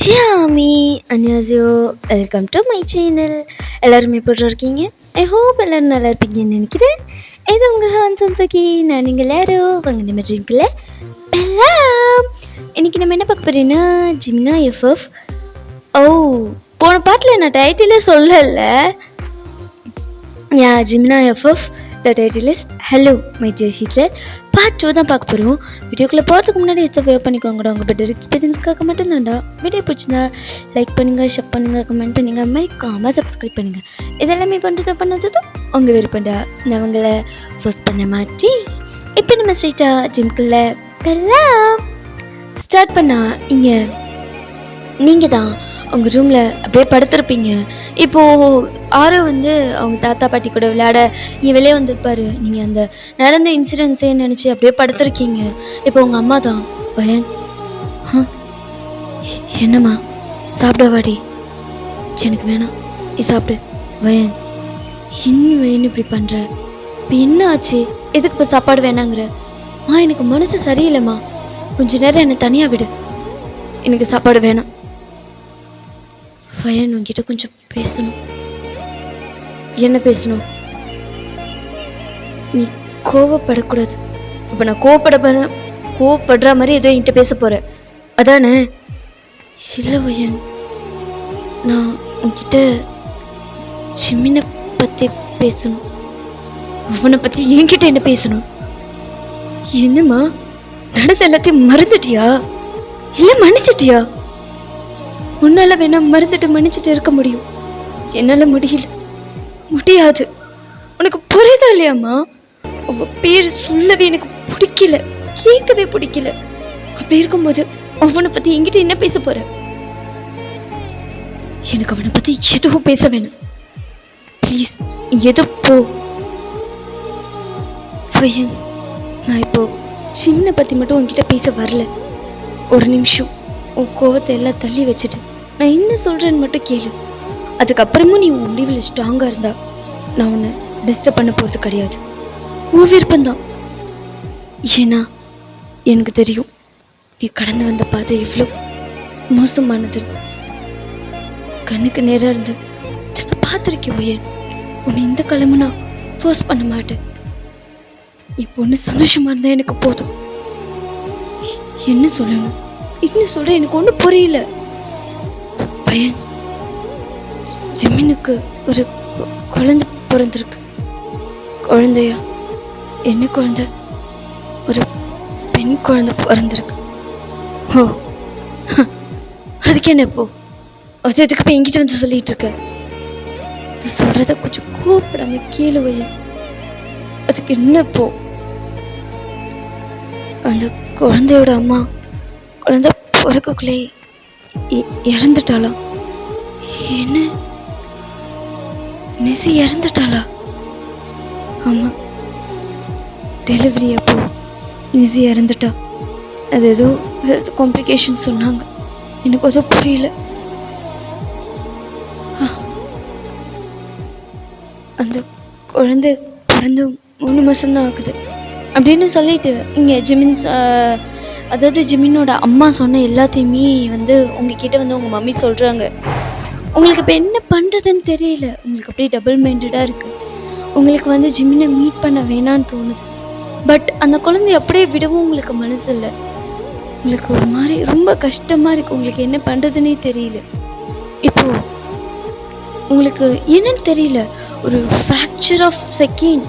Xiaomi அன்யாசியோ, welcome to my channel. எல்லாருமே எப்படி இருக்கீங்க? ஐ ஹோப் எல்லோரும் நல்லா இருப்பீங்கன்னு நினைக்கிறேன். இது உங்கள் ஹான்சன் சகி. நான் நீங்கள் எல்லாரும் வாங்க நம்ம ட்ரிங்கில் பெல்லாம். இன்றைக்கி நம்ம என்ன பார்க்க போகிறீங்கன்னா ஜிம்னா எஃப்எஃப். ஓ, போன பாட்டில் நான் டைட்டிலே சொல்லலை. ஜிம்னா FF. The title is hello my dear Hitler. Part 2 தான் பார்க்க போகிறோம். வீடியோக்குள்ளே போகிறதுக்கு முன்னாடி சப்ஸ்கிரைப் பண்ணிக்கோங்கடா. உங்கள் பெட்டர் எக்ஸ்பீரியன்ஸ்க்காக மட்டும்தான்டா. வீடியோ பிடிச்சிருந்தா லைக் பண்ணுங்கள், ஷேர் பண்ணுங்கள், கமெண்ட் பண்ணுங்கள், மறக்காமல் சப்ஸ்கிரைப் பண்ணுங்கள். இதெல்லாமே பண்ணதும் உங்கள் விருப்பம்டா. நான் உங்களை ஃபர்ஸ்ட் பண்ண மாட்டி இப்போ நம்ம ஸ்ட்ரைட்டாக ஜிம்குள்ளே எல்லாம் ஸ்டார்ட் பண்ணால் இங்கே நீங்கள் தான் உங்கள் ரூமில் அப்படியே படுத்திருப்பீங்க. இப்போது ஆரோ அவங்க தாத்தா பாட்டி கூட விளையாட இங்கே வெளியே வந்திருப்பார். நீங்கள் அந்த நடந்த இன்சிடென்ட்ஸே நினச்சி அப்படியே படுத்திருக்கீங்க. இப்போ உங்கள் அம்மா தான் வயன், என்னம்மா சாப்பிட வாடி. எனக்கு வேணாம், நீ சாப்பிடு. வயன், இன்னும் வயன் இப்படி பண்ணுற? இப்போ என்ன ஆச்சு? எதுக்கு இப்போ சாப்பாடு வேணாங்கிற? எனக்கு மனசு சரியில்லைம்மா, கொஞ்ச நேரம் என்னை தனியாக விடு, எனக்கு சாப்பாடு வேணாம். வயன், உங்ககிட்ட கொஞ்சம் பேசணும். என்ன பேசணும்? நீ கோவப்படக்கூடாது. அப்போ நான் கோவப்படுற மாதிரி ஏதோ என்கிட்ட பேச போகிற அதானே? இல்லை வயன், நான் உங்ககிட்ட ஜிம்மினை பற்றி பேசணும். அவனை பற்றி என்கிட்ட என்ன பேசணும்? என்னம்மா, நடந்த எல்லாத்தையும் மறந்துட்டியா இல்லை மன்னிச்சிட்டியா? உன்னால வேணா மறந்துட்டு மன்னிச்சுட்டு இருக்க முடியும், என்னால முடியாது. உனக்கு புரியுதா இல்லையாம்மா? உங்க பேர் சொல்லவே எனக்கு பிடிக்கல, கேட்கவே பிடிக்கல. அப்படி இருக்கும்போது அவனை பத்தி என்கிட்ட என்ன பேச போற? எனக்கு அவனை பத்தி எதுவும் பேச வேணாம் ப்ளீஸ். எதோ போ. பையன், நான் இப்போ சின்ன பத்தி மட்டும் உன்கிட்ட பேச வரல. ஒரு நிமிஷம் உன் கோவத்தை எல்லாம் தள்ளி வச்சுட்டு நான் என்ன சொல்கிறேன்னு மட்டும் கேளு. அதுக்கப்புறமும் நீ உன் முடிவில் ஸ்ட்ராங்காக இருந்தா நான் உன்னை டிஸ்டர்ப் பண்ண போகிறது கிடையாது. உன் விருப்பம்தான். ஏன்னா எனக்கு தெரியும் நீ கடந்து வந்த பாதை எவ்வளோ மோசமானது. கண்ணுக்கு நேராக இருந்து பார்த்துருக்கேன் உயன். உன்னை இந்த கிழமை நான் ஃபோர்ஸ் பண்ண மாட்டேன். இப்போ ஒன்று சந்தோஷமாக இருந்தால் எனக்கு போதும். என்ன சொல்லணும் இன்னும் சொல்கிறேன், எனக்கு ஒன்றும் புரியல. பையன், ஜிம்மினுக்கு ஒரு குழந்தை பிறந்திருக்கு. குழந்தையா? என்ன குழந்தை? ஒரு பெண் குழந்தை பிறந்திருக்கு. ஓ, அதுக்கு என்ன இப்போ? அது எதுக்கு இப்போ என்கிட்ட வந்து சொல்லிட்டு இருக்க? நான் சொல்கிறத கொஞ்சம் கோவப்படாம கேளு வையன். அதுக்கு என்ன இப்போ? அந்த குழந்தையோட அம்மா குழந்தை பிறக்குள்ளே இறந்துட்டாளா? என்ன, நெசி இறந்துட்டாளா? ஆமா, டெலிவரி அப்போ நெசி இறந்துட்டா. அது ஏதோ ஹெல்த் காம்ப்ளிகேஷன் சொன்னாங்க, எனக்கு அதுவும் புரியல. அந்த குழந்தை பிறந்து 3 மாதம்தான் ஆகுது அப்படின்னு சொல்லிட்டு இங்கே ஜிமினோட அம்மா சொன்ன எல்லாத்தையுமே உங்ககிட்ட உங்கள் மம்மி சொல்கிறாங்க. உங்களுக்கு இப்போ என்ன பண்ணுறதுன்னு தெரியல. உங்களுக்கு அப்படியே டபுள் மைண்டடாக இருக்குது. உங்களுக்கு ஜிமினை மீட் பண்ண வேணான்னு தோணுது. பட் அந்த குழந்தைய அப்படியே விடவும் உங்களுக்கு மனசு இல்லை. உங்களுக்கு ஒரு மாதிரி ரொம்ப கஷ்டமாக இருக்குது. உங்களுக்கு என்ன பண்ணுறதுன்னே தெரியல. இப்போது உங்களுக்கு என்னன்னு தெரியல, ஒரு ஃப்ராக்சர் ஆஃப் செகண்ட்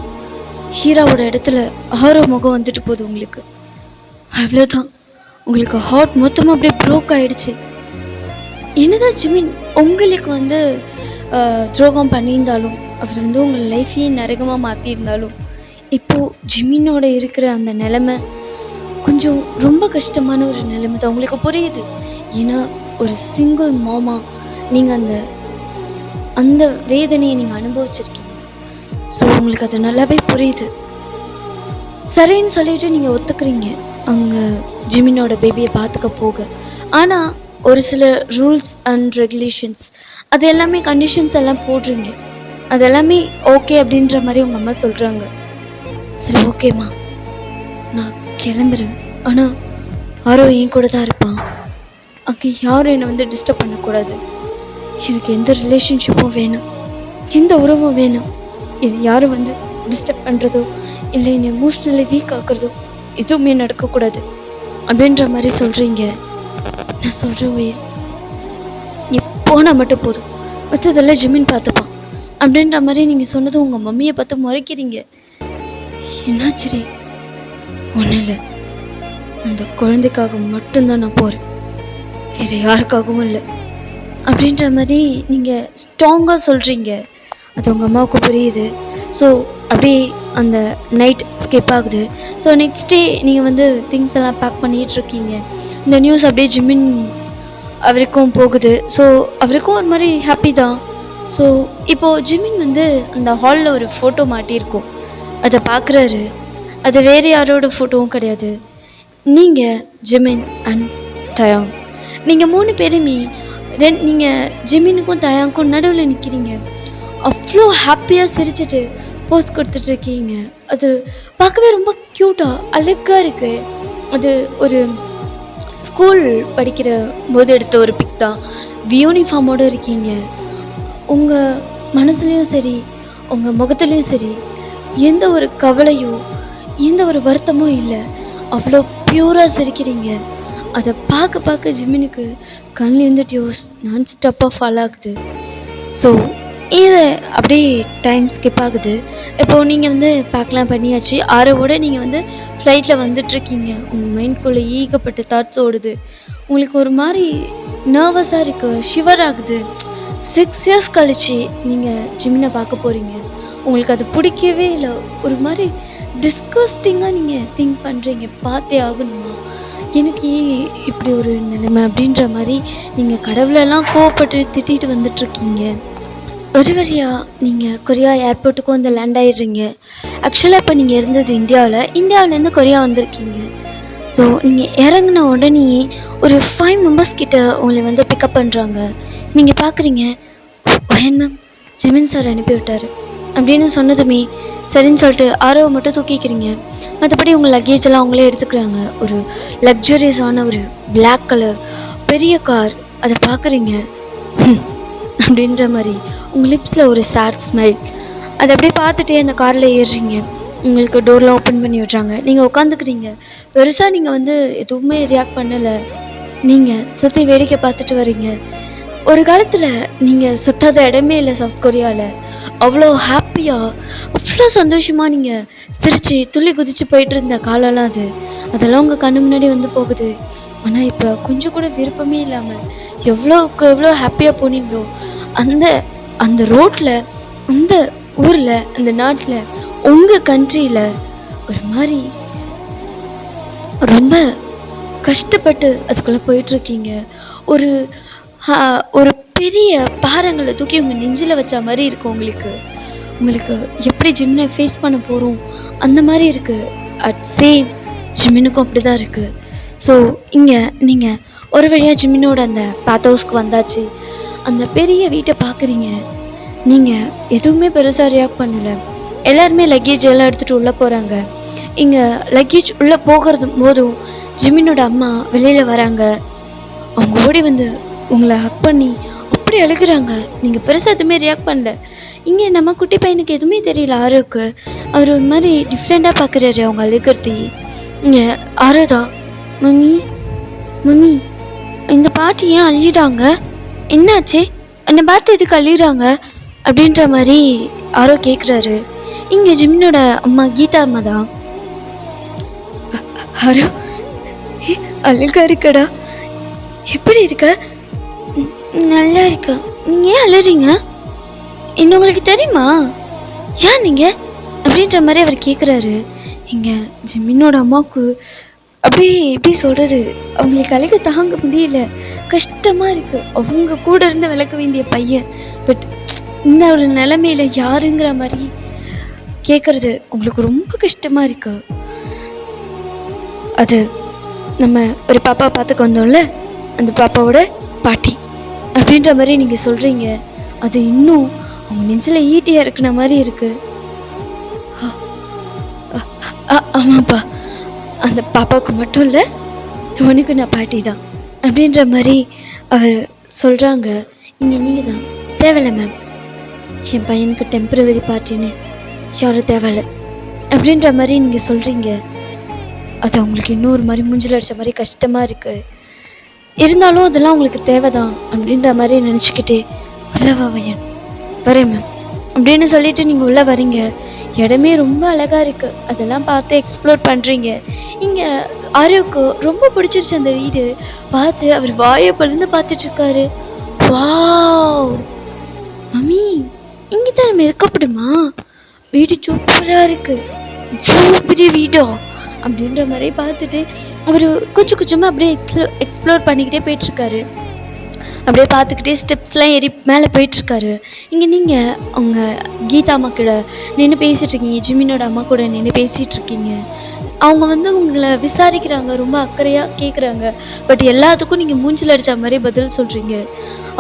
ஹீராவோட இடத்துல ஆரோ முகம் வந்துட்டு போகுது உங்களுக்கு. அவ்வளோதான், உங்களுக்கு ஹார்ட் மொத்தமாக அப்படியே ப்ரோக் ஆகிடுச்சு. என்னதான் ஜிமின் உங்களுக்கு துரோகம் பண்ணியிருந்தாலும், அவர் உங்கள் லைஃப்பையே நரகமாக மாற்றியிருந்தாலும், இப்போது ஜிமினோட இருக்கிற அந்த நிலைமை கொஞ்சம் ரொம்ப கஷ்டமான ஒரு நிலைமை தான். உங்களுக்கு புரியுது. ஏன்னா ஒரு சிங்கிள் மாமா நீங்கள் அந்த வேதனையை நீங்கள் அனுபவிச்சிருக்கீங்க. ஸோ உங்களுக்கு அது நல்லாவே புரியுது. சரின்னு சொல்லிட்டு நீங்கள் ஒத்துக்கிறீங்க அங்கே ஜிமினோட பேபியை பார்த்துக்க போக. ஆனால் ஒரு சில ரூல்ஸ் அண்ட் ரெகுலேஷன்ஸ், அது எல்லாமே கண்டிஷன்ஸ் எல்லாம் போடுறீங்க. அது எல்லாமே ஓகே அப்படின்ற மாதிரி உங்கள் அம்மா சொல்கிறாங்க. சரி, ஓகேம்மா, நான் கிளம்புறேன். ஆனால் ஆரோ என் கூட தான் இருப்பான். அங்கே யாரும் என்னை வந்து டிஸ்டர்ப் பண்ணக்கூடாது. எனக்கு எந்த ரிலேஷன்ஷிப்பும் வேணாம், எந்த உறவும் வேணாம். என்னை யாரும் வந்து டிஸ்டர்ப் பண்ணுறதோ இல்லை என்னை எமோஷ்னலி வீக் ஆக்குறதோ எதுவுமே நடக்கக்கூடாது அப்படின்ற மாதிரி சொல்கிறீங்க. நான் சொல்கிறேன் ஒய்யா, நீ போனால் மட்டும் போதும், மற்றதெல்லாம் ஜிமின் பார்த்துப்பான் அப்படின்ற மாதிரி நீங்கள் சொன்னதும் உங்கள் மம்மியை பார்த்து முறைக்கிறீங்க. என்னாச்சரி? ஒன்றும் இல்லை, அந்த குழந்தைக்காக மட்டும்தான் நான் போகிறேன், வேறு யாருக்காகவும் இல்லை அப்படின்ற மாதிரி நீங்கள் ஸ்ட்ராங்காக சொல்கிறீங்க. அது உங்கள் அம்மாவுக்கு புரியுது. ஸோ அப்படியே அந்த நைட் ஸ்கிப் ஆகுது. ஸோ நெக்ஸ்ட் டே நீங்கள் வந்து திங்ஸ் எல்லாம் பேக் பண்ணிகிட்ருக்கீங்க. இந்த நியூஸ் அப்படியே ஜிமின் அவருக்கும் போகுது. ஸோ அவருக்கும் ஒரு மாதிரி ஹாப்பி தான். ஸோ இப்போது ஜிமின் வந்து அந்த ஹாலில் ஒரு ஃபோட்டோ மாட்டியிருக்கோம், அதை பார்க்குறாரு. அது வேறு யாரோட ஃபோட்டோவும் கிடையாது, நீங்கள் ஜிமின் அண்ட் தயாங். நீங்கள் 3 பேருமே நீங்கள் ஜிமினுக்கும் தயாங்க்கும் நடுவில் நிற்கிறீங்க. அவ்வளோ ஹாப்பியாக சிரிச்சிட்டு போஸ் கொடுத்துட்ருக்கீங்க. அது பார்க்கவே ரொம்ப க்யூட்டாக அழகாக இருக்குது. அது ஒரு ஸ்கூல் படிக்கிற போது எடுத்த ஒரு பிக் தான். யூனிஃபார்மோடு இருக்கீங்க. உங்கள் மனசுலேயும் சரி உங்கள் முகத்துலேயும் சரி எந்த ஒரு கவலையோ எந்த ஒரு வருத்தமும் இல்லை. அவ்வளோ ப்யூராக சிரிக்கிறீங்க. அதை பார்க்க பார்க்க ஜிமினுக்கு கண்ணிலேருந்து டியூஸ் நான் ஸ்டாப்பாக ஃபாலோ ஆகுது. ஸோ இது அப்படியே டைம் ஸ்கிப் ஆகுது. இப்போது நீங்கள் வந்து பேக்லாம் பண்ணியாச்சு. ஆரோவோட நீங்கள் வந்து ஃப்ளைட்டில் வந்துட்ருக்கீங்க. உங்கள் மைண்ட்குள்ளே ஈகப்பட்ட தாட்ஸ் ஓடுது. உங்களுக்கு ஒரு மாதிரி நர்வஸாக இருக்குது, ஷிவர் ஆகுது. 6 இயர்ஸ் கழிச்சு நீங்கள் ஜிமினை பார்க்க போகிறீங்க. உங்களுக்கு அது பிடிக்கவே இல்லை, ஒரு மாதிரி டிஸ்கஸ்டிங்காக நீங்கள் திங்க் பண்ணுறீங்க, பார்த்தே ஆகணுமா, எனக்கு ஏன் இப்படி ஒரு நிலைமை அப்படின்ற மாதிரி நீங்கள் கடவுளெல்லாம் கோவப்பட்டு திட்டிட்டு வந்துட்ருக்கீங்க. ஒரு வழியாக நீங்கள் கொரியா ஏர்போர்ட்டுக்கும் வந்து லேண்ட் ஆகிடுறீங்க. ஆக்சுவலாக இப்போ நீங்கள் இருந்தது இந்தியாவிலேருந்து கொரியா வந்திருக்கீங்க. ஸோ நீங்கள் இறங்கின உடனே ஒரு 5 மெம்பர்ஸ் கிட்ட உங்களை வந்து பிக்கப் பண்ணுறாங்க. நீங்கள் பார்க்குறீங்க, ஒயன் மேம் ஜிமின் சார் அனுப்பி விட்டார் அப்படின்னு சொன்னதுமே சரின்னு சொல்லிட்டு ஆரோவை மட்டும் தூக்கிக்கிறீங்க. மற்றபடி உங்கள் லக்கேஜ் எல்லாம் அவங்களே எடுத்துக்கிறாங்க. ஒரு லக்ஸரியஸான ஒரு பிளாக் கலர் பெரிய கார், அதை பார்க்குறீங்க. அப்படின்ற மாதிரி உங்கள் லிப்ஸில் ஒரு சேட் ஸ்மைல். அதை அப்படியே பார்த்துட்டே அந்த காரில் ஏறுறீங்க. உங்களுக்கு டோர்லாம் ஓப்பன் பண்ணி விட்றாங்க. நீங்கள் உட்காந்துக்கிறீங்க. பெருசாக நீங்கள் வந்து எதுவுமே ரியாக்ட் பண்ணலை. நீங்கள் சுற்றி வேடிக்கை பார்த்துட்டு வரீங்க. ஒரு காலத்தில் நீங்கள் சுத்தாத இடமே இல்லை சவுத் கொரியாவில். அவ்வளோ ஹாப்பியாக அவ்வளோ சந்தோஷமாக நீங்கள் சிரித்து துள்ளி குதித்து போயிட்டு இருந்த காலம்லாம் அதெல்லாம் உங்கள் கண்ணு முன்னாடி வந்து போகுது. ஆனால் இப்போ கொஞ்சம் கூட விருப்பமே இல்லாமல் எவ்வளோக்கு எவ்வளோ ஹாப்பியாக போனீங்களோ அந்த அந்த ரோட்டில், அந்த ஊரில், அந்த நாட்டில், உங்கள் கண்ட்ரியில் ஒரு மாதிரி ரொம்ப கஷ்டப்பட்டு அதுக்குள்ளே போயிட்டுருக்கீங்க. ஒரு ஒரு பெரிய பாறைங்களை தூக்கி உங்கள் நெஞ்சில் வச்ச மாதிரி இருக்குது. உங்களுக்கு எப்படி ஜிம்னை ஃபேஸ் பண்ண போகிறோம் அந்த மாதிரி இருக்குது. அட் சேம் ஜிமினுக்கும் அப்படி தான் இருக்குது. ஸோ இங்கே நீங்கள் ஒரு வழியாக ஜிமினோட அந்த பாத் ஹவுஸ்க்கு வந்தாச்சு. அந்த பெரிய வீட்டை பார்க்குறீங்க. நீங்கள் எதுவுமே பெருசாக ரியாக்ட் பண்ணலை. எல்லாருமே லக்கேஜ் எல்லாம் எடுத்துகிட்டு உள்ளே போகிறாங்க. இங்கே லக்கேஜ் உள்ளே போகிறது போதும் ஜிமினோட அம்மா வெளியில் வராங்க. அவங்க ஓடி வந்து உங்களை ஹக் பண்ணி அப்படி அழுகிறாங்க. நீங்கள் பெருசாக எதுவுமே ரியாக்ட் பண்ணல. இங்கே நம்ம குட்டி பையனுக்கு எதுவுமே தெரியல. ஆரோவுக்கு அவர் ஒரு மாதிரி டிஃப்ரெண்ட்டாக பார்க்குறாரு அவங்க அழுகிறது. இங்கே ஆரோ தான், மம்மி இந்த பாட்டி ஏன் அழுகிறாங்க, என்னாச்சு, என்னை பார்த்து எதுக்கு அழுகிறாங்க அப்படின்ற மாதிரி ஆரோ கேட்குறாரு. இங்கே ஜிமினோட அம்மா கீதா அம்மா தான். ஆரோ அழுகா இருக்கடா, எப்படி இருக்க? நல்லா இருக்க. நீங்கள் ஏன் அழுறீங்க, என்ன உங்களுக்கு தெரியுமா, ஏன் நீங்கள் அப்படின்ற மாதிரி அவர் கேட்குறாரு. இங்கே ஜிமினோட அம்மாவுக்கு அப்படியே எப்படி சொல்கிறது, அவங்களுக்கு அழுக தாங்க முடியல, கஷ்டமாக இருக்குது. அவங்க கூட இருந்து விளக்க வேண்டிய பையன் பட் இந்த ஒரு நிலைமையில் யாருங்கிற மாதிரி கேட்குறது உங்களுக்கு ரொம்ப கஷ்டமாக இருக்கு. அது நம்ம ஒரு பாப்பா பார்த்துக்க வந்தோம்ல, அந்த பாப்பாவோட பாட்டி அப்படின்ற மாதிரி நீங்கள் சொல்கிறீங்க. அது இன்னும் அவங்க நெஞ்சில் ஈட்டியாக இருக்கிற மாதிரி இருக்குது. ஆமாப்பா, அந்த பாப்பாவுக்கு மட்டும் இல்லை, உனக்கு நான் பாட்டி தான். அப்படின்ற மாதிரி அவர் சொல்கிறாங்க. இங்கே நீங்கள் தான் தேவையில்லை மேம், என் பையனுக்கு டெம்பரவரி பார்ட்டின்னு யாரும் தேவையில்லை அப்படின்ற மாதிரி நீங்கள் சொல்கிறீங்க. அது அவங்களுக்கு இன்னொரு மாதிரி மூஞ்சில் அடித்த மாதிரி கஷ்டமாக இருக்குது. இருந்தாலும் அதெல்லாம் உங்களுக்கு தேவை தான் அப்படின்ற மாதிரி நினச்சிக்கிட்டே உள்ளே வா பையன் வரேன் மேம் அப்படின்னு சொல்லிட்டு நீங்கள் உள்ளே வரீங்க. இடமே ரொம்ப அழகாக இருக்குது. அதெல்லாம் பார்த்து எக்ஸ்ப்ளோர் பண்ணுறீங்க. இங்கே ஆரோவுக்கு ரொம்ப பிடிச்சிருச்சு அந்த வீடு. பார்த்து அவர் வாயை பழுந்து பார்த்துட்ருக்காரு. வாவ் மம்மி, இங்கே தான் நம்ம இருக்கப்படுமா? வீடு சூப்பராக இருக்குது, இவ்வளோ பெரிய வீடா அப்படின்ற மாதிரி பார்த்துட்டு அவர் கொஞ்சம் கொஞ்சமாக அப்படியே எக்ஸ்ப்ளோர் பண்ணிக்கிட்டே போயிட்டுருக்காரு. அப்படியே பார்த்துக்கிட்டே ஸ்டெப்ஸ்லாம் ஏறி மேலே போயிட்டுருக்காரு. இங்கே நீங்கள் அவங்க கீதா அம்மா கூட நின்று பேசிகிட்ருக்கீங்க, ஜிமினோட அம்மா கூட நின்று பேசிகிட்ருக்கீங்க. அவங்க வந்து உங்களை விசாரிக்கிறாங்க, ரொம்ப அக்கறையாக கேட்குறாங்க. பட் எல்லாத்துக்கும் நீங்கள் மூஞ்சில் அடித்த மாதிரி பதில் சொல்கிறீங்க.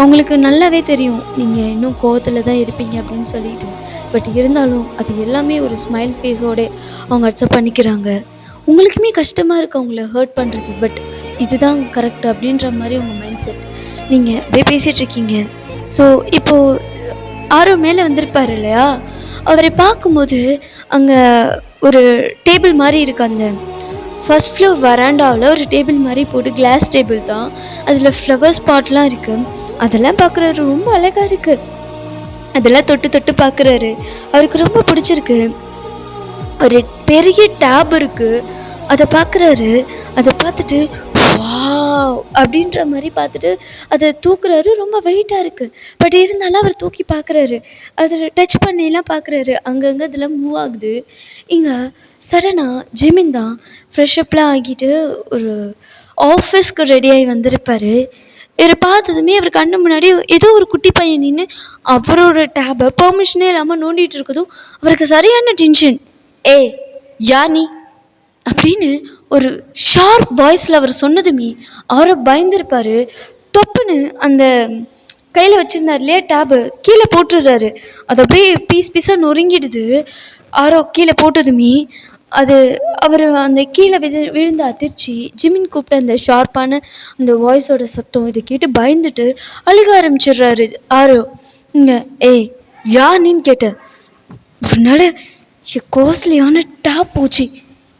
அவங்களுக்கு நல்லாவே தெரியும் நீங்கள் இன்னும் கோவத்தில் தான் இருப்பீங்க அப்படின்னு சொல்லிட்டு. பட் இருந்தாலும் அது எல்லாமே ஒரு ஸ்மைல் ஃபேஸோடு அவங்க அக்செப்ட் பண்ணிக்கிறாங்க. உங்களுக்குமே கஷ்டமாக இருக்குது அவங்கள ஹர்ட் பண்ணுறது, பட் இதுதான் கரெக்ட் அப்படின்ற மாதிரி உங்கள் மைண்ட் செட். நீங்கள் அப்படியே பேசிகிட்ருக்கீங்க. ஸோ இப்போது ஆரோ மேலே வந்திருப்பார் இல்லையா, அவரை பார்க்கும்போது அங்கே ஒரு டேபிள் மாதிரி இருக்குது. அந்த ஃபர்ஸ்ட் ஃப்ளோர் வராண்டாவில் ஒரு டேபிள் மாதிரி போட்டு, கிளாஸ் டேபிள் தான், அதில் ஃப்ளவர் ஸ்பாட்லாம் இருக்குது. அதெல்லாம் பார்க்குறாரு, ரொம்ப அழகாக இருக்குது. அதெல்லாம் தொட்டு தொட்டு பார்க்குறாரு, அவருக்கு ரொம்ப பிடிச்சிருக்கு. ஒரு பெரிய டேப் இருக்குது, அதை பார்க்குறாரு. அதை பார்த்துட்டு வாவ் அப்படின்ற மாதிரி பார்த்துட்டு அதை தூக்குறாரு. ரொம்ப வெயிட்டாக இருக்குது, பட் இருந்தாலும் அவர் தூக்கி பார்க்குறாரு. அதில் டச் பண்ணிலாம் பார்க்குறாரு, அங்கங்கே இதெல்லாம் மூவ் ஆகுது. இங்கே சடனாக ஜிமின் தான் ஃப்ரெஷ்அப்லாம் ஆகிட்டு ஒரு ஆஃபீஸ்க்கு ரெடியாகி வந்திருப்பார். இவரை பார்த்ததுமே அவர் கண்ணு முன்னாடி ஏதோ ஒரு குட்டி பையன் நின்று அவரோட டேபை பெர்மிஷனே இல்லாமல் நோண்டிகிட்டு இருக்கதும் அவருக்கு சரியான டென்ஷன். ஏய் யார் நீ அப்படின்னு ஒரு ஷார்ப் வாய்ஸில் அவர் சொன்னதுமே அவரை பயந்துருப்பார். தொப்புன்னு அந்த கையில் வச்சுருந்தார் இல்லையா டேபு, கீழே போட்டுடுறாரு. அது அப்படியே பீஸ் பீஸாக நொறுங்கிடுது. ஆரோ கீழே போட்டதுமே அது அவர் அந்த கீழே விழுந்த அதிர்ச்சி, ஜிமின் கூப்பிட்ட அந்த ஷார்ப்பான அந்த வாய்ஸோட சத்தம் இதை கேட்டு பயந்துட்டு அழுக ஆரம்பிச்சிடுறாரு ஆரோ. இங்கே ஏய் யார் நீன்னு கேட்டேன், உன்னால காஸ்ட்லியான டாப் போச்சு,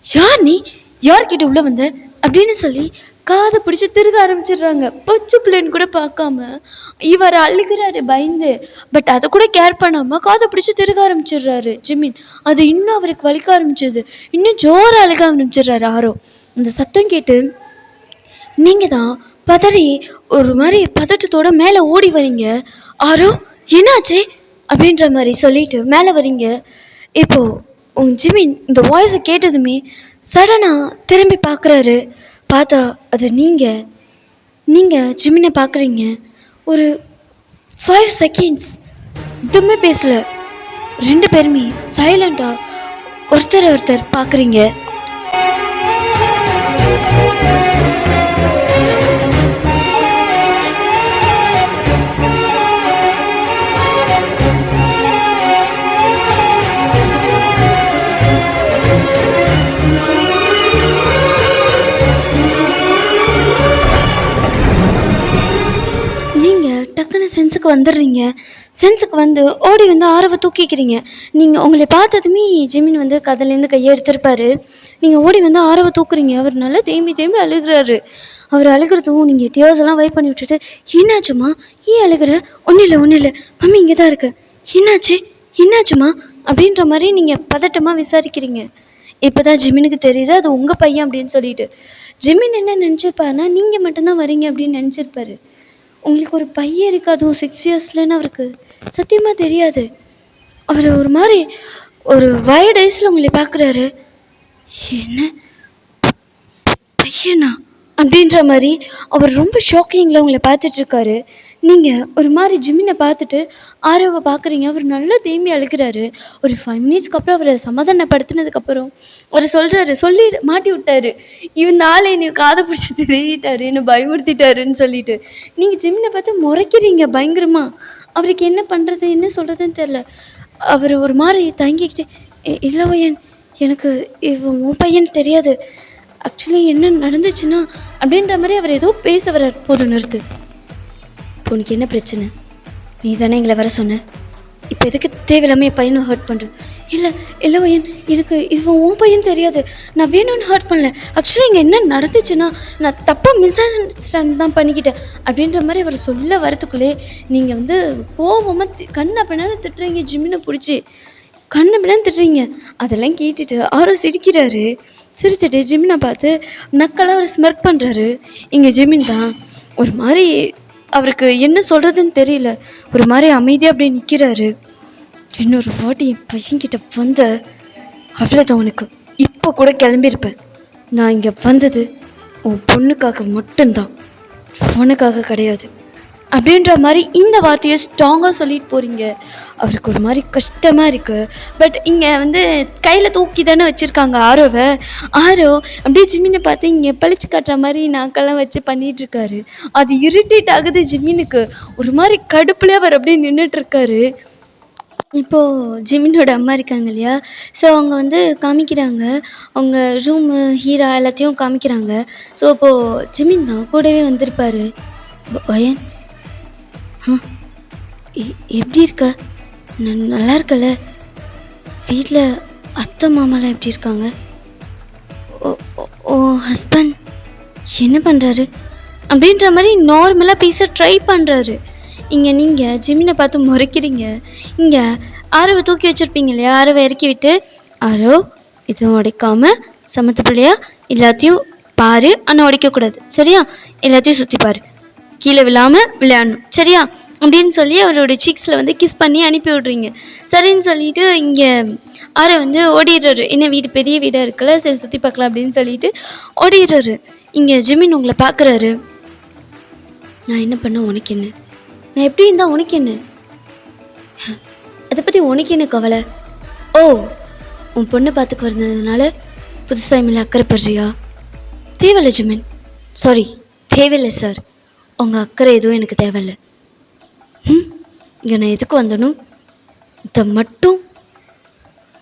யார் நீ, யார்கிட்ட உள்ளே வந்த அப்படின்னு சொல்லி காதை பிடிச்சி திருக ஆரம்பிச்சிடுறாங்க. பச்சை பிள்ளைன்னு கூட பார்க்காம இவர் அழுகிறாரு பயந்து. பட் அதை கூட கேர் பண்ணாமல் காதை பிடிச்சி திருக ஆரம்பிச்சிடுறாரு ஜிமின். அது இன்னும் அவருக்கு வலிக்க ஆரம்பிச்சிது. இன்னும் ஜோராக அழுக ஆரம்பிச்சிடுறாரு ஆரோ. அந்த சத்தம் கேட்டு நீங்கள் தான் பதறி ஒரு மாதிரி பதட்டத்தோட மேலே ஓடி வரீங்க. ஆரோ என்னாச்சே அப்படின்ற மாதிரி சொல்லிட்டு மேலே வரீங்க. இப்போது உங்கள் ஜிமின் இந்த வாய்ஸை கேட்டதுமே சடனாக திரும்பி பார்க்குறாரு. பார்த்தா அது நீங்கள் ஜிமினை பார்க்குறீங்க. ஒரு 5 செகண்ட்ஸ் எதுவுமே பேசலை, 2 பேருமே சைலண்ட்டாக ஒருத்தர் பார்க்குறீங்க. சென்ஸுக்கு வந்துடுறீங்க. சென்ஸுக்கு வந்து ஓடி வந்து ஆரவை தூக்கிக்கிறீங்க. நீங்கள் உங்களை பார்த்ததுமே ஜிமின் வந்து கதையிலேருந்து கையை எடுத்திருப்பாரு. நீங்கள் ஓடி வந்து ஆரவை தூக்குறீங்க. அவர் நல்லா தேம்பி அழுகிறாரு. அவர் அழுகிறதும் நீங்கள் டியர்ஸ் எல்லாம் வைப் பண்ணி விட்டுட்டு, என்னாச்சுமா, ஏன் அழுகிற? ஒன்றும் இல்லை மம்மி இங்கே தான் இருக்கு, என்னாச்சுமா அப்படின்ற மாதிரி நீங்கள் பதட்டமாக விசாரிக்கிறீங்க. இப்போ தான் ஜிமினுக்கு தெரியுது அது உங்கள் பையன் அப்படின்னு சொல்லிட்டு. ஜிமின் என்ன நினச்சிருப்பாருன்னா நீங்கள் மட்டும்தான் வரீங்க அப்படின்னு நினச்சிருப்பாரு. உங்களுக்கு ஒரு பையன் இருக்குது, அதுவும் 6 இயர்ஸ்லன்னு அவருக்கு சத்தியமாக தெரியாது. அவர் ஒரு மாதிரி ஒரு வைட் ஐஸில் உங்களை பார்க்குறாரு. என்ன பையனா அப்படின்ற மாதிரி அவர் ரொம்ப ஷாக்கிங்கில் உங்களை பார்த்துட்ருக்காரு. நீங்கள் ஒரு மாதிரி ஜிமினை பார்த்துட்டு ஆரோவை பார்க்குறீங்க. அவர் நல்லா தேம்பி அழுகிறாரு. ஒரு 5 மினிட்ஸ்க்கு அப்புறம் அவரை சமாதானப்படுத்தினதுக்கப்புறம் அவர் சொல்லி மாட்டி விட்டார். இந்த ஆளை என்னை காதை பிடிச்சி திருகிட்டாரு, என்னை பயமுறுத்திட்டாருன்னு சொல்லிட்டு. நீங்கள் ஜிமினை பார்த்து முறைக்கிறீங்க பயங்கரமாக. அவருக்கு என்ன பண்ணுறது என்ன சொல்கிறதுன்னு தெரில. அவர் ஒரு மாதிரி தங்கிக்கிட்டு, இல்லை பையன், எனக்கு உன் பையன் தெரியாது, ஆக்சுவலி என்ன நடந்துச்சுன்னா அப்படின்ற மாதிரி அவர் ஏதோ பேச வர்றார். போதும் நிறுத்து. இப்போ உனக்கு என்ன பிரச்சனை? நீ தானே எங்களை வர சொன்ன. இப்போ எதுக்கு தேவையில்லாமல் என் பையனை ஹர்ட் பண்ணுறேன்? இல்லை இல்லை பையன், எனக்கு இது உன் பையன் தெரியாது, நான் வேணும்னு ஹர்ட் பண்ணல. ஆக்சுவலி இங்கே என்ன நடந்துச்சுன்னா நான் தப்பாக மிஸ் அண்டர்ஸ்டாண்ட் தான் பண்ணிக்கிட்டேன் அப்படின்ற மாதிரி அவர் சொல்ல வரத்துக்குள்ளே நீங்கள் வந்து கோபமாக கண்ணை பின்னான்னு திட்டுறீங்க. ஜிம்மினை பிடிச்சி கண்ணை பின்னான்னு திட்டுறீங்க. அதெல்லாம் கேட்டுட்டு ஆரோ சிரிக்கிறாரு. சிரிச்சுட்டு ஜிம்மினை பார்த்து நக்கலாக அவர் ஸ்மர்க் பண்ணுறாரு. இங்கே ஜிம்மின் தான் ஒரு மாதிரி அவருக்கு என்ன சொல்கிறதுன்னு தெரியல. ஒரு மாதிரி அமைதியாக அப்படியே நிற்கிறாரு. இன்னொரு வாட்டி என் பையன்கிட்ட வந்த அவ்வளோதான், உனக்கு இப்போ கூட கிளம்பியிருப்பேன். நான் இங்கே வந்தது உன் பொண்ணுக்காக மட்டும்தான், உனக்காக கிடையாது அப்படின்ற மாதிரி இந்த வார்த்தையை ஸ்ட்ராங்காக சொல்லிட்டு போகிறீங்க. அவருக்கு ஒரு மாதிரி கஷ்டமாக இருக்குது. பட் இங்கே வந்து கையில் தூக்கி தானே வச்சுருக்காங்க ஆரோவை. ஆரோ அப்படியே ஜிம்மினை பார்த்து இங்கே பழிச்சு காட்டுற மாதிரி நாக்கெல்லாம் வச்சு பண்ணிகிட்ருக்காரு. அது இரிட்டேட் ஆகுது ஜிம்மினுக்கு. ஒரு மாதிரி கடுப்புலேயே அவர் அப்படியே நின்றுட்டுருக்காரு. இப்போது ஜிம்மினோட அம்மா இருக்காங்க இல்லையா, ஸோ அவங்க வந்து காமிக்கிறாங்க. அவங்க ரூமு ஹீரா எல்லாத்தையும் காமிக்கிறாங்க. ஸோ இப்போது ஜிம்மின் தான் கூடவே வந்திருப்பார். வயன் எப்படி இருக்க? நல்லா இருக்கல? வீட்டில் அத்தை மாமாலாம் எப்படி இருக்காங்க? ஓ ஹஸ்பண்ட் என்ன பண்ணுறாரு அப்படின்ற மாதிரி நார்மலாக பேச ட்ரை பண்ணுறாரு. இங்கே நீங்கள் ஜிம்மினை பார்த்து முறைக்கிறீங்க. இங்கே ஆரோவை தூக்கி வச்சுருப்பீங்க இல்லையா, ஆரோவை இறக்கி விட்டு, ஆரோ எதுவும் உடைக்காமல் சமத்து பிள்ளையா எல்லாத்தையும் பாரு, ஆனால் உடைக்கக்கூடாது சரியா, எல்லாத்தையும் சுற்றி பாரு, கீழே விழாமல் விளையாடணும் சரியா அப்படின்னு சொல்லி அவரோட சீக்ஸில் வந்து கிஸ் பண்ணி அனுப்பி விட்றீங்க. சரின்னு சொல்லிட்டு இங்கே ஆரை வந்து ஓடிடுறாரு. என்ன வீடு பெரிய வீடாக இருக்குல்ல, சரி சுற்றி பார்க்கலாம் அப்படின்னு சொல்லிட்டு ஓடிடுறாரு. இங்கே ஜிம்மின் உங்களை பார்க்குறாரு. நான் என்ன பண்ண உனக்கு என்ன, நான் எப்படி இருந்தால் உனக்கு என்ன, அதை பற்றி உனக்கு என்ன கவலை? ஓ உன் பொண்ணை பார்த்துக்கு வந்ததுனால புதுசாக மேலே அக்கறைப்படுறியா? தேவையில்லை ஜிம்மின், சாரி தேவையில்லை சார், உங்கள் அக்கறை எதுவும் எனக்கு தேவையில்லை. இங்கே நான் எதுக்கு வந்தனும் இதை மட்டும்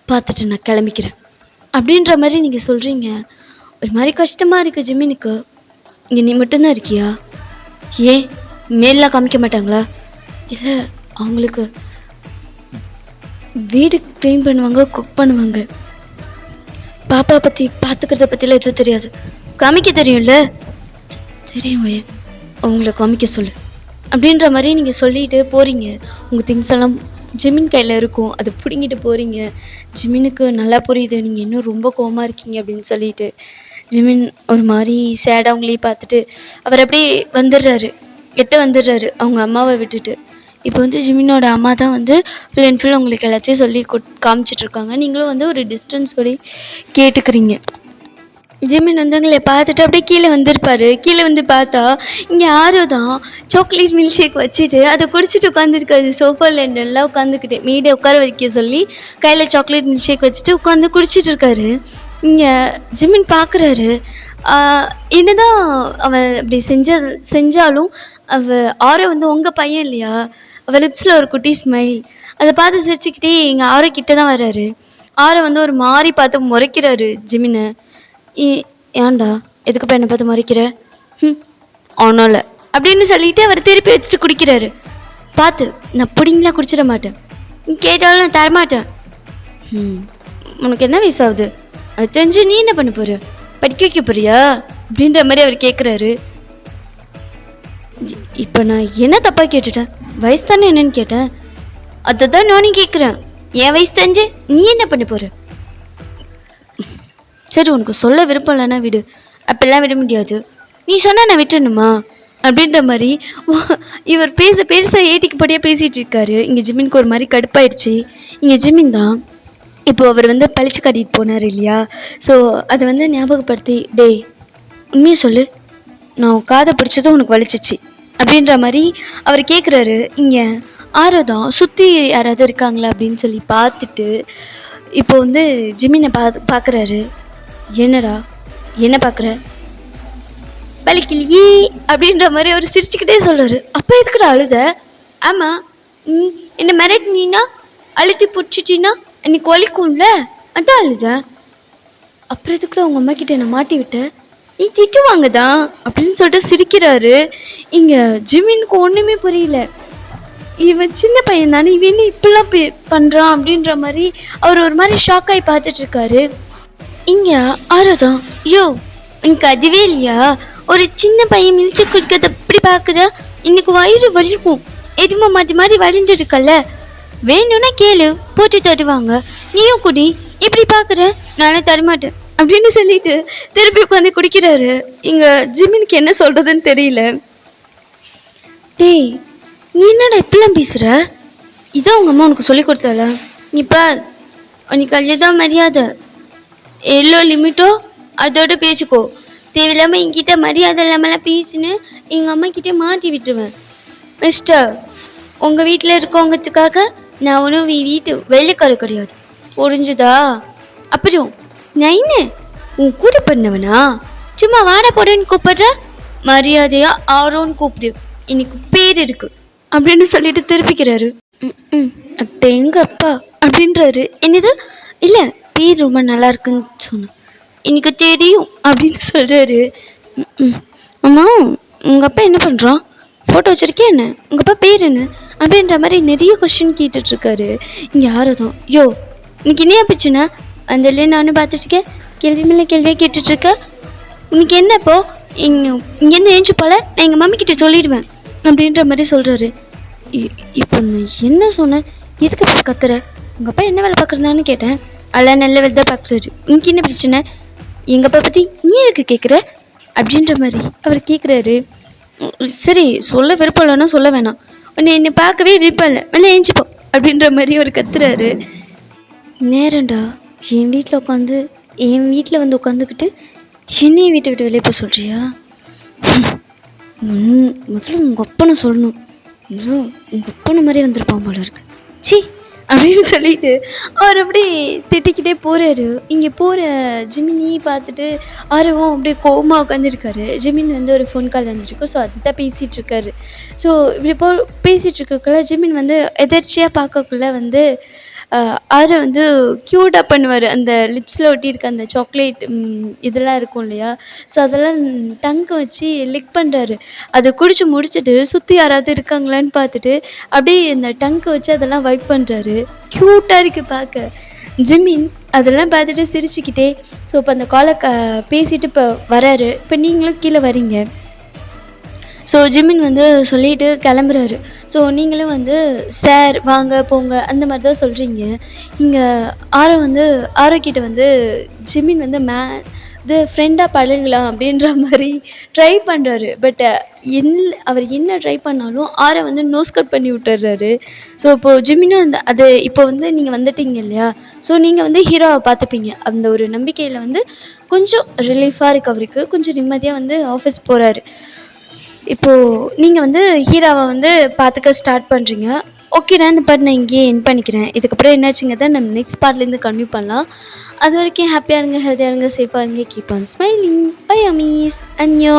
பார்த்துட்டு நான் கிளம்பிக்கிறேன் அப்படின்ற மாதிரி நீங்கள் சொல்கிறீங்க. ஒரு மாதிரி கஷ்டமாக இருக்குது ஜிம்மினுக்கு. இங்கே நீ மட்டும்தான் இருக்கியா? ஏன் மேலாம் காமிக்க மாட்டாங்களா? இல்லை அவங்களுக்கு வீடு க்ளீன் பண்ணுவாங்க, குக் பண்ணுவாங்க, பாப்பா பற்றி பார்த்துக்கிறத பற்றிலாம் எதுவும் தெரியாது. காமிக்க தெரியும்ல? தெரியும் வயன், அவங்கள காமிக்க சொல்லு அப்படின்ற மாதிரி நீங்கள் சொல்லிட்டு போகிறீங்க. உங்கள் திங்ஸ் எல்லாம் ஜிம்மின் கையில் இருக்கும், அதை பிடுங்கிட்டு போகிறீங்க. ஜிம்மினுக்கு நல்லா புரியுது நீங்கள் இன்னும் ரொம்ப கோவமாக இருக்கீங்க அப்படின்னு சொல்லிட்டு. ஜிம்மின் ஒரு மாதிரி சேடாக அவங்களையும் பார்த்துட்டு அவர் அப்படியே வந்துடுறாரு, வந்துடுறாரு அவங்க அம்மாவை விட்டுட்டு. இப்போ வந்து ஜிம்மினோட அம்மா தான் வந்து ஃபுல் அண்ட் ஃபுல் உங்களுக்கு எல்லாத்தையும் சொல்லி காமிச்சிட்ருக்காங்க. நீங்களும் வந்து ஒரு டிஸ்டன்ஸோட கேட்டுக்கிறீங்க. ஜிம்மின் வந்து உங்களை பார்த்துட்டு அப்படியே கீழே வந்திருப்பார். கீழே வந்து பார்த்தா இங்கே ஆரோ தான் சாக்லேட் மில்க் ஷேக் வச்சுட்டு அதை குடிச்சிட்டு உட்காந்துருக்காரு. சோஃபாவில் நல்லா உட்காந்துக்கிட்டு மீடியா உட்கார வைக்க சொல்லி கையில் சாக்லேட் மில்க் ஷேக் வச்சுட்டு உட்காந்து குடிச்சிட்டு இருக்காரு. இங்கே ஜிம்மின் பார்க்குறாரு. என்னதான் அவன் அப்படி செஞ்சாலும் ஆரோ வந்து உங்கள் பையன் இல்லையா? அவள் லிப்ஸில் ஒரு குட்டி ஸ்மைல், அதை பார்த்து சிரிச்சுக்கிட்டே எங்கள் ஆரோ கிட்ட தான் வர்றாரு. ஆரோ வந்து ஒரு மாதிரி பார்த்து முறைக்கிறாரு ஜிம்மினை. ஏன்டா எதுக்கு என்னை பார்த்து மறைக்கிற? ஆனால அப்படின்னு சொல்லிட்டு அவர் திருப்பி வச்சுட்டு குடிக்கிறாரு. பார்த்து நான் பிடிங்கலாம் குடிச்சிட மாட்டேன், கேட்டாலும் நான் தரமாட்டேன். உனக்கு என்ன வயசு ஆகுது, அது தெரிஞ்சு நீ என்ன பண்ண போற, படிக்க வைக்க போறியா அப்படின்ற மாதிரி அவர் கேட்குறாரு. இப்போ நான் என்ன தப்பாக கேட்டுட்டேன்? வயசு தானே என்னன்னு கேட்டேன், அதை தான் நானும் கேட்குறேன். என் வயசு தெரிஞ்சு நீ என்ன பண்ண போற? சரி உனக்கு சொல்ல விருப்பம் இல்லைன்னா விடு, அப்பெல்லாம் விட முடியாது, நீ சொன்னால் நான் விட்டுணுமா அப்படின்ற மாதிரி இவர் பெருசாக ஏட்டிக்குப்படியாக பேசிகிட்டு இருக்காரு. இங்கே ஜிம்மினுக்கு ஒரு மாதிரி கடுப்பாயிடுச்சு. இங்கே ஜிம்மின் தான் இப்போது அவர் வந்து பழிச்சு காட்டிட்டு போனார் இல்லையா, ஸோ அதை வந்து ஞாபகப்படுத்தி, டேய் உண்மையை சொல்லு, நான் காதை பிடிச்சதும் உனக்கு வலிச்சிச்சு அப்படின்ற மாதிரி அவர் கேட்குறாரு. இங்கே ஆரோ தான் சுற்றி யாராவது இருக்காங்களா அப்படின்னு சொல்லி பார்த்துட்டு இப்போ வந்து ஜிம்மினை பார்க்குறாரு. என்னடா என்ன பார்க்குற, வலிக்கலையே அப்படின்ற மாதிரி அவர் சிரிச்சுக்கிட்டே சொல்கிறாரு. அப்போ எதுக்குடா அழுத? ஆமாம் நீ என்ன மிரட்டினா அழுத்தி பிடிச்சிட்டின்னா எனக்கு வலிக்கும்ல, அதான் அழுத. அப்புறம் எதுக்குடா உங்கள் அம்மா கிட்ட என்னை மாட்டி விட்ட, நீ திட்டுவாங்க தான் அப்படின்னு சொல்லிட்டு சிரிக்கிறாரு. இங்கே ஜிமினுக்கு ஒன்றுமே புரியல. இவன் சின்ன பையன் தானே, இவன் என்ன இப்படிலாம் பண்ணுறான் அப்படின்ற மாதிரி அவர் ஒரு மாதிரி ஷாக் ஆகி பார்த்துட்டு இருக்காரு. இங்கே ஆரோதான், யோ எனக்கு அதுவே இல்லையா, ஒரு சின்ன பையன் மில்ச்சு குடிக்கிறத எப்படி பார்க்குற, இன்னைக்கு வயிறு வலிக்கும், எதுமா மாற்றி மாற்றி வலிஞ்சிருக்கல, வேணும்னா கேளு போட்டு தருவாங்க, நீயும் குடி, இப்படி பார்க்குற, நானே தரமாட்டேன் அப்படின்னு சொல்லிட்டு திருப்பி உட்காந்து குடிக்கிறாரு. இங்கே ஜிமினுக்கு என்ன சொல்கிறதுன்னு தெரியல. டேய் நீ என்னடா இப்படிலாம் பேசுகிற, இதான் உங்கள் அம்மா உனக்கு சொல்லி கொடுத்தால, இப்போ உனக்கு அதுதான் மரியாதை, எவ்வளோ லிமிட்டோ அதோட பேசிக்கோ, தேவையில்லாமல் என்கிட்ட மரியாதை இல்லாமலாம் பேசின்னு எங்கள் அம்மா கிட்டே மாட்டி விட்டுருவேன். மிஸ்டர், உங்கள் வீட்டில் இருக்கவங்கிறதுக்காக நான் ஒன்றும் வீட்டு வேலைக்கார கிடையாது, புரிஞ்சுதா? அப்புறம் நான் என்ன உன் கூட பண்ணவனா, சும்மா வாட போடன்னு கூப்பிடுற, மரியாதையா ஆரோன்னு கூப்பிடு, இன்னைக்கு பேர் இருக்கு அப்படின்னு சொல்லிட்டு திருப்பிக்கிறாரு. அட்ட எங்க அப்பா அப்படின்றாரு. என்னது, இல்லை பேர் ரொம்ப நல்லா இருக்குன்னு சொன்னேன், இன்னைக்கு தெரியும் அப்படின்னு சொல்கிறாரு. அம்மா உங்கள் அப்பா என்ன பண்ணுறான், ஃபோட்டோ வச்சுருக்கேன் என்ன, உங்கள் அப்பா பேர் என்ன அப்படின்ற மாதிரி நிறைய கொஸ்டின் கேட்டுட்ருக்காரு. இங்கே யாரும் யோ இன்னைக்கு என்னையா பிரச்சனை, அந்த நானும் பார்த்துட்ருக்கேன், கேள்வி மேலே கேள்வியாக கேட்டுட்ருக்கேன், இன்னைக்கு என்னப்போ இங்கேருந்து ஏஞ்சி போல, நான் எங்கள் மம்மி கிட்டே சொல்லிடுவேன் அப்படின்ற மாதிரி சொல்கிறாரு. இப்போ நான் என்ன சொன்னேன், எதுக்கு இப்போ கத்துற, உங்கள் அப்பா என்ன வேலை பார்க்குறதான்னு கேட்டேன், அதெல்லாம் நல்ல வேலை தான் பார்க்குறாரு, இன்னைக்கு என்ன பிரச்சனை, எங்கள் அப்பா பற்றி நீ எதுக்கு கேட்குற அப்படின்ற மாதிரி அவர் கேட்குறாரு. சரி சொல்ல விருப்பம் இல்லைன்னா சொல்ல வேணாம், உன்னை என்னை பார்க்கவே விருப்பம் இல்லை, வெளில ஏஞ்சிப்போ அப்படின்ற மாதிரி அவர் கத்துறாரு. நேரண்டா என் வீட்டில் வந்து உட்காந்துக்கிட்டு என்னையை வீட்டை விட்டு வெளியே போக சொல்கிறியா, முதல்ல உங்கள் அப்பனை சொல்லணும், உங்கள் அப்பனை மாதிரி வந்திருப்பான் போல இருக்கு, சி அப்படின்னு சொல்லிட்டு அவர் அப்படியே திட்டிக்கிட்டே போகிறாரு. இங்கே போகிற ஜிமினி பார்த்துட்டு ஆரவும் அப்படியே கோவமாக உட்காந்துருக்காரு. ஜிமின் வந்து ஒரு ஃபோன் கால் வந்துருக்கு, ஸோ அதுதான் பேசிகிட்ருக்காரு. ஸோ இப்படி பேசிகிட்டு இருக்கக்குள்ள ஜிமின் வந்து எதர்ச்சியாக பார்க்கக்குள்ள வந்து ஆரை வந்து க்யூட்டாக பண்ணுவார். அந்த லிப்ஸில் ஒட்டியிருக்க அந்த சாக்லேட் இதெல்லாம் இருக்கும் இல்லையா, ஸோ அதெல்லாம் டங்கை வச்சு லிக் பண்ணுறாரு. அதை குடிச்சு முடிச்சுட்டு சுற்றி யாராவது இருக்காங்களான்னு பார்த்துட்டு அப்படியே இந்த டங்கை வச்சு அதெல்லாம் வைப் பண்ணுறாரு. க்யூட்டாக இருக்குது பார்க்க. ஜிமின் அதெல்லாம் பார்த்துட்டு சிரிச்சுக்கிட்டே, ஸோ இப்போ அந்த காலை பேசிட்டு இப்போ வராரு. இப்போ நீங்களும் கீழே வரீங்க. ஸோ ஜிமின் வந்து சொல்லிட்டு கிளம்புறாரு. ஸோ நீங்களும் வந்து சார் வாங்க போங்க அந்த மாதிரி தான் சொல்கிறீங்க. இங்கே ஆரோக்கிட்ட வந்து ஜிமின் வந்து இது ஃப்ரெண்டாக பழகலாம் அப்படின்ற மாதிரி ட்ரை பண்ணுறாரு. பட் அவர் என்ன ட்ரை பண்ணாலும் ஆரை வந்து நோஸ் கட் பண்ணி விட்டுறாரு. ஸோ இப்போது ஜிமினும் அது இப்போ வந்து நீங்கள் வந்துட்டீங்க இல்லையா, ஸோ நீங்கள் வந்து ஹீரோவை பார்த்துப்பீங்க அந்த ஒரு நம்பிக்கையில் வந்து கொஞ்சம் ரிலீஃபாக இருக்குது அவருக்கு. கொஞ்சம் நிம்மதியாக வந்து ஆஃபீஸ் போகிறாரு. இப்போது நீங்கள் வந்து ஹீரோவை வந்து பார்த்துக்க ஸ்டார்ட் பண்ணுறீங்க. ஓகே நான் இந்த பார்ட் நான் இங்கேயே என் பண்ணிக்கிறேன். இதுக்கப்புறம் என்னாச்சுங்கிறத நம்ம நெக்ஸ்ட் பார்ட்லேருந்து கன்டினியூ பண்ணலாம். அது வரைக்கும் ஹாப்பியாக இருங்க, ஹெல்த்தியாக இருங்க, சேஃபாக இருங்க, keep on smiling. By Amish, அன்யோ.